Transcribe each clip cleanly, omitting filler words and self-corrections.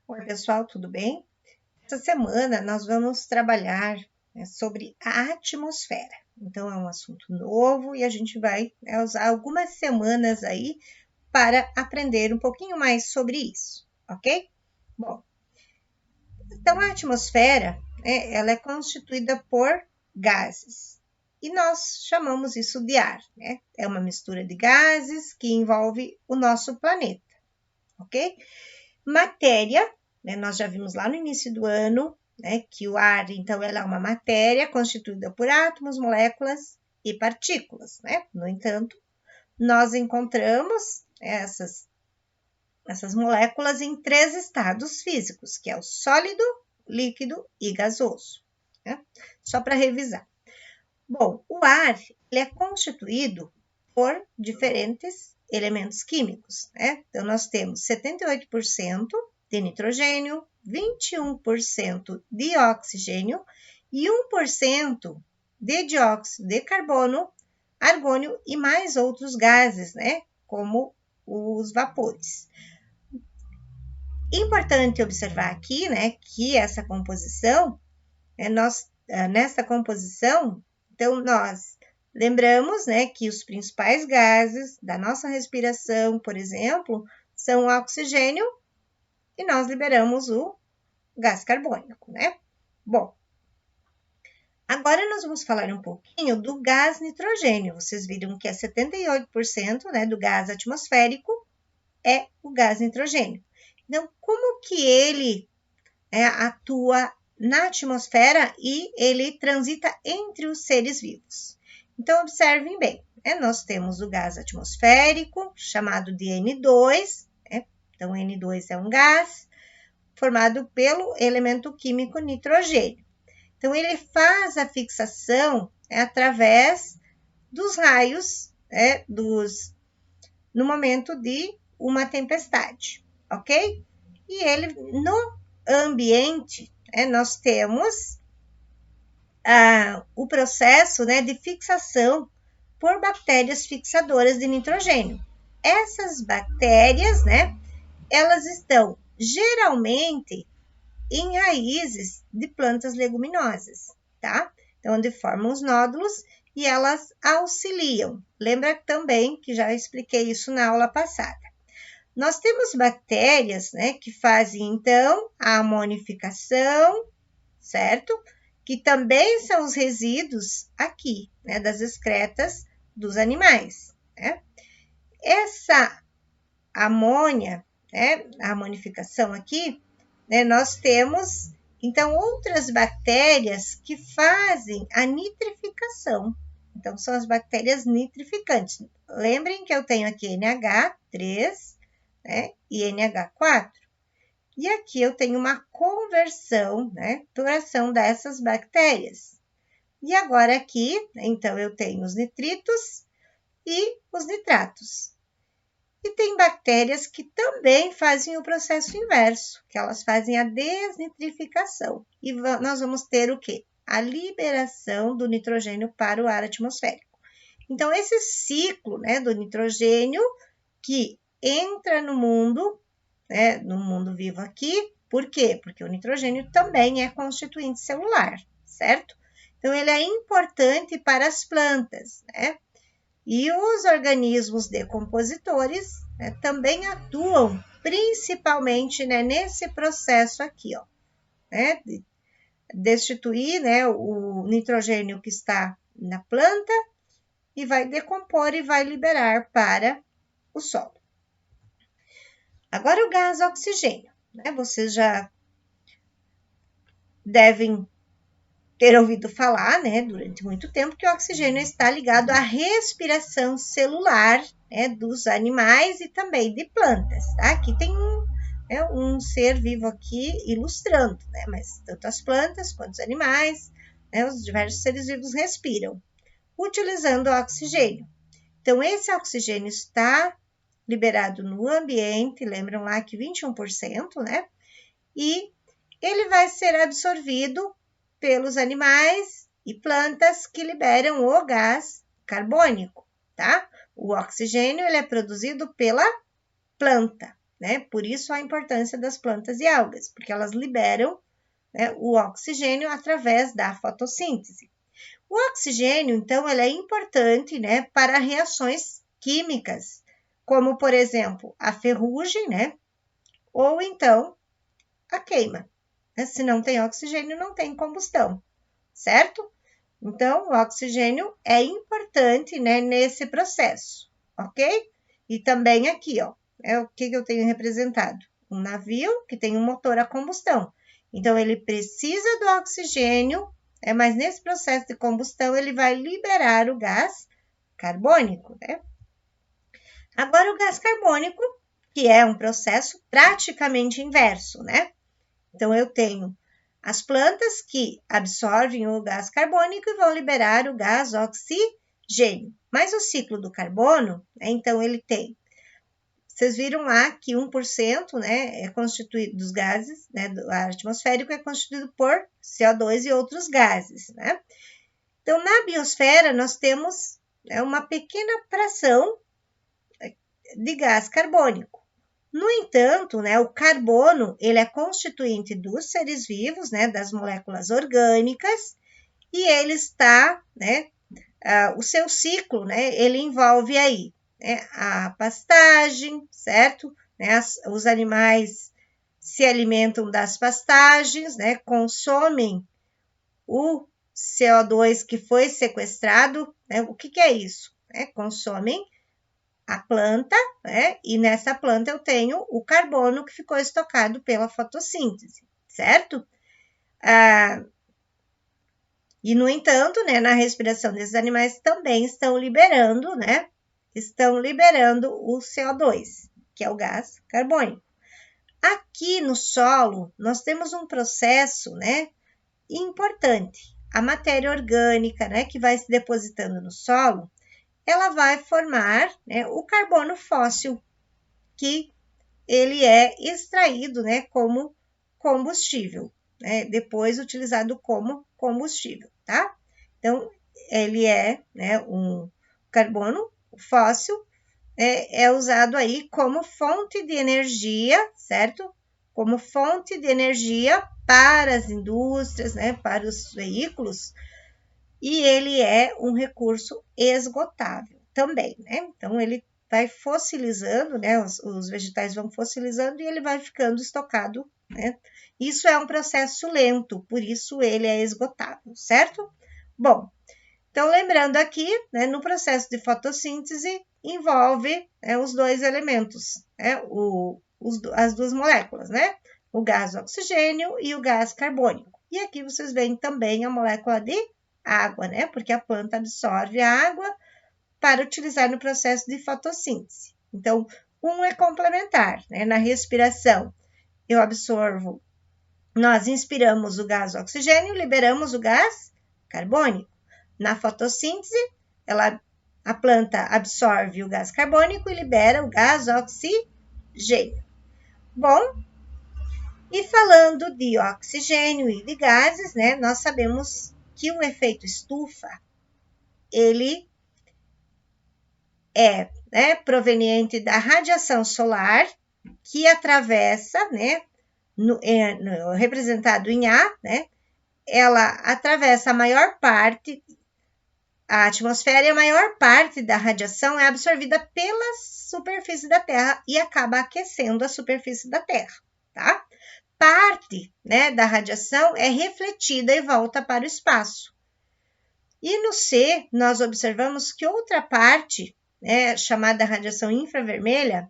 Oi, pessoal, tudo bem? Essa semana nós vamos trabalhar, sobre a atmosfera. Então, é um assunto novo e a gente vai, usar algumas semanas aí para aprender um pouquinho mais sobre isso, ok? Bom, então a atmosfera, ela é constituída por gases e nós chamamos isso de ar, né? É uma mistura de gases que envolve o nosso planeta, ok? Matéria, né, nós já vimos lá no início do ano, né, que o ar, então, ela é uma matéria constituída por átomos, moléculas e partículas, né? No entanto, nós encontramos essas moléculas em três estados físicos, que é o sólido, líquido e gasoso, né? Só para revisar. Bom, o ar ele é constituído por diferentes elementos químicos, né? Então, nós temos 78% de nitrogênio, 21% de oxigênio e 1% de dióxido de carbono, argônio e mais outros gases, né? Como os vapores. Importante observar aqui, né, que essa composição, nessa composição, então nós lembramos, né, que os principais gases da nossa respiração, por exemplo, são o oxigênio e nós liberamos o gás carbônico, né? Bom, agora nós vamos falar um pouquinho do gás nitrogênio. Vocês viram que é 78%, né, do gás atmosférico é o gás nitrogênio. Então, como que ele atua na atmosfera e ele transita entre os seres vivos? Então, observem bem, nós temos o gás atmosférico, chamado de N2, então N2 é um gás formado pelo elemento químico nitrogênio. Então, ele faz a fixação através dos raios, no momento de uma tempestade, ok? E ele, no ambiente, nós temos o processo de fixação por bactérias fixadoras de nitrogênio. Essas bactérias, elas estão geralmente em raízes de plantas leguminosas, tá? Então, onde formam os nódulos e elas auxiliam. Lembra também que já expliquei isso na aula passada. Nós temos bactérias, que fazem, então, a amonificação, certo? Que também são os resíduos aqui, das excretas dos animais, né? Essa amônia, a amonificação aqui, nós temos, então, outras bactérias que fazem a nitrificação. Então, são as bactérias nitrificantes. Lembrem que eu tenho aqui NH3, e NH4. E aqui eu tenho uma conversão, por ação dessas bactérias. E agora aqui, então, eu tenho os nitritos e os nitratos. E tem bactérias que também fazem o processo inverso, que elas fazem a desnitrificação. E nós vamos ter o quê? A liberação do nitrogênio para o ar atmosférico. Então, esse ciclo, do nitrogênio que entra no mundo vivo aqui, por quê? Porque o nitrogênio também é constituinte celular, certo? Então, ele é importante para as plantas, E os organismos decompositores também atuam principalmente nesse processo aqui, ó, de destituir o nitrogênio que está na planta e vai decompor e vai liberar para o solo. Agora o gás oxigênio, vocês já devem ter ouvido falar, durante muito tempo, que o oxigênio está ligado à respiração celular, dos animais e também de plantas, tá? Aqui tem um ser vivo aqui ilustrando, mas tanto as plantas quanto os animais, os diversos seres vivos respiram, utilizando o oxigênio. Então, esse oxigênio está liberado no ambiente, lembram lá que 21%, e ele vai ser absorvido pelos animais e plantas que liberam o gás carbônico, tá? O oxigênio ele é produzido pela planta, né? Por isso a importância das plantas e algas, porque elas liberam, né, o oxigênio através da fotossíntese. O oxigênio, então, ele é importante, né, para reações químicas, como, por exemplo, a ferrugem, né, ou então a queima. Se não tem oxigênio, não tem combustão, certo? Então, o oxigênio é importante, né, nesse processo, ok? E também aqui, ó, é o que eu tenho representado? Um navio que tem um motor a combustão. Então, ele precisa do oxigênio, mas nesse processo de combustão, ele vai liberar o gás carbônico, né? Agora, o gás carbônico, que é um processo praticamente inverso, né? Então, eu tenho as plantas que absorvem o gás carbônico e vão liberar o gás oxigênio. Mas o ciclo do carbono, né, então, ele tem. Vocês viram lá que 1%, né, é constituído dos gases, né, do ar atmosférico é constituído por CO2 e outros gases, né? Então, na biosfera, nós temos, né, uma pequena fração de gás carbônico. No entanto, né, o carbono, ele é constituinte dos seres vivos, né, das moléculas orgânicas, e ele está, né, o seu ciclo, né, ele envolve aí, né, a pastagem, certo? Né, os animais se alimentam das pastagens, né, consomem o CO2 que foi sequestrado, né, o que é isso? Consomem a planta, né? E nessa planta eu tenho o carbono que ficou estocado pela fotossíntese, certo? E, no entanto, né, na respiração desses animais também estão liberando, né? Estão liberando o CO2, que é o gás carbônico. Aqui no solo, nós temos um processo, né, importante. A matéria orgânica, né, que vai se depositando no solo, ela vai formar, né, o carbono fóssil, que ele é extraído, né, como combustível, né, depois utilizado como combustível, tá? Então, ele é, né, um carbono fóssil, é usado aí como fonte de energia, certo? Como fonte de energia para as indústrias, né, para os veículos, e ele é um recurso esgotável também, né? Então, ele vai fossilizando, né? Os vegetais vão fossilizando e ele vai ficando estocado, né? Isso é um processo lento, por isso ele é esgotável, certo? Bom, então lembrando aqui, né, no processo de fotossíntese envolve, né, os dois elementos, né? As duas moléculas, né? O gás oxigênio e o gás carbônico. E aqui vocês veem também a molécula de água, né? Porque a planta absorve a água para utilizar no processo de fotossíntese. Então, um é complementar, né? Na respiração, eu absorvo, nós inspiramos o gás oxigênio, liberamos o gás carbônico. Na fotossíntese, a planta absorve o gás carbônico e libera o gás oxigênio. Bom, e falando de oxigênio e de gases, né? Nós sabemos que o efeito estufa, ele é, né, proveniente da radiação solar que atravessa, né, representado em A, né, ela atravessa a maior parte, a atmosfera, e a maior parte da radiação é absorvida pela superfície da Terra e acaba aquecendo a superfície da Terra, tá? Parte, né, da radiação é refletida e volta para o espaço. E no C, nós observamos que outra parte, né, chamada radiação infravermelha,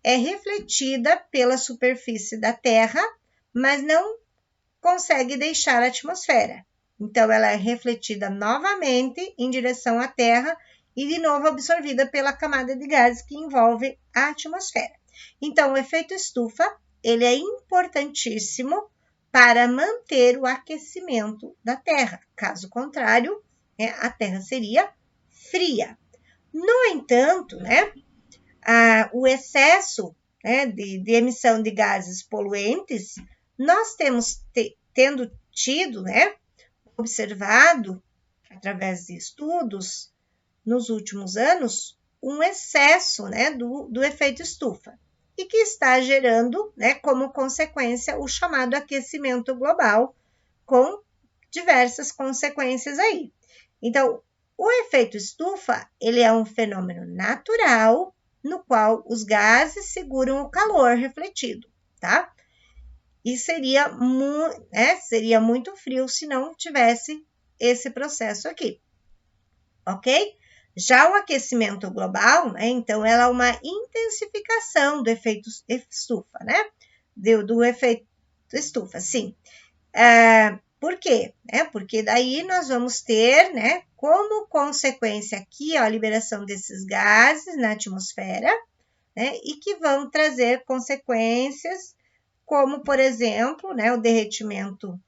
é refletida pela superfície da Terra, mas não consegue deixar a atmosfera. Então, ela é refletida novamente em direção à Terra e, de novo, absorvida pela camada de gases que envolve a atmosfera. Então, o efeito estufa, ele é importantíssimo para manter o aquecimento da Terra. Caso contrário, né, a Terra seria fria. No entanto, né, o excesso, né, de emissão de gases poluentes, nós temos tendo tido, né, observado, através de estudos, nos últimos anos, um excesso, né, do efeito estufa. e que está gerando, né, como consequência, o chamado aquecimento global, com diversas consequências aí. Então, o efeito estufa, ele é um fenômeno natural, no qual os gases seguram o calor refletido, tá? E seria muito frio se não tivesse esse processo aqui, ok? Já o aquecimento global, né, então, ela é uma intensificação do efeito estufa, né? Do efeito estufa, sim. Por quê? Porque daí nós vamos ter, né, como consequência aqui, ó, a liberação desses gases na atmosfera, né, e que vão trazer consequências como, por exemplo, né, o derretimento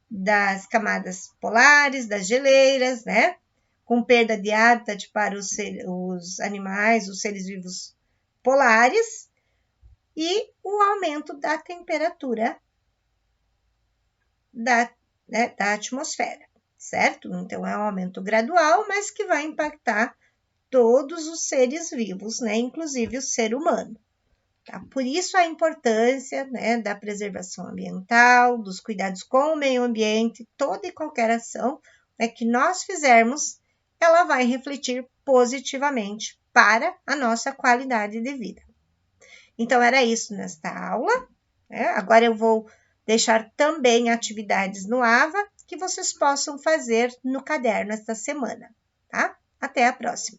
das camadas polares, das geleiras, né, com perda de hábitat para os animais, os seres vivos polares, e o aumento da temperatura da atmosfera, certo? Então, é um aumento gradual, mas que vai impactar todos os seres vivos, né, inclusive o ser humano. Tá? Por isso a importância, né, da preservação ambiental, dos cuidados com o meio ambiente, toda e qualquer ação, né, que nós fizermos, ela vai refletir positivamente para a nossa qualidade de vida. Então, era isso nesta aula, né? Agora eu vou deixar também atividades no AVA que vocês possam fazer no caderno esta semana, tá? Até a próxima!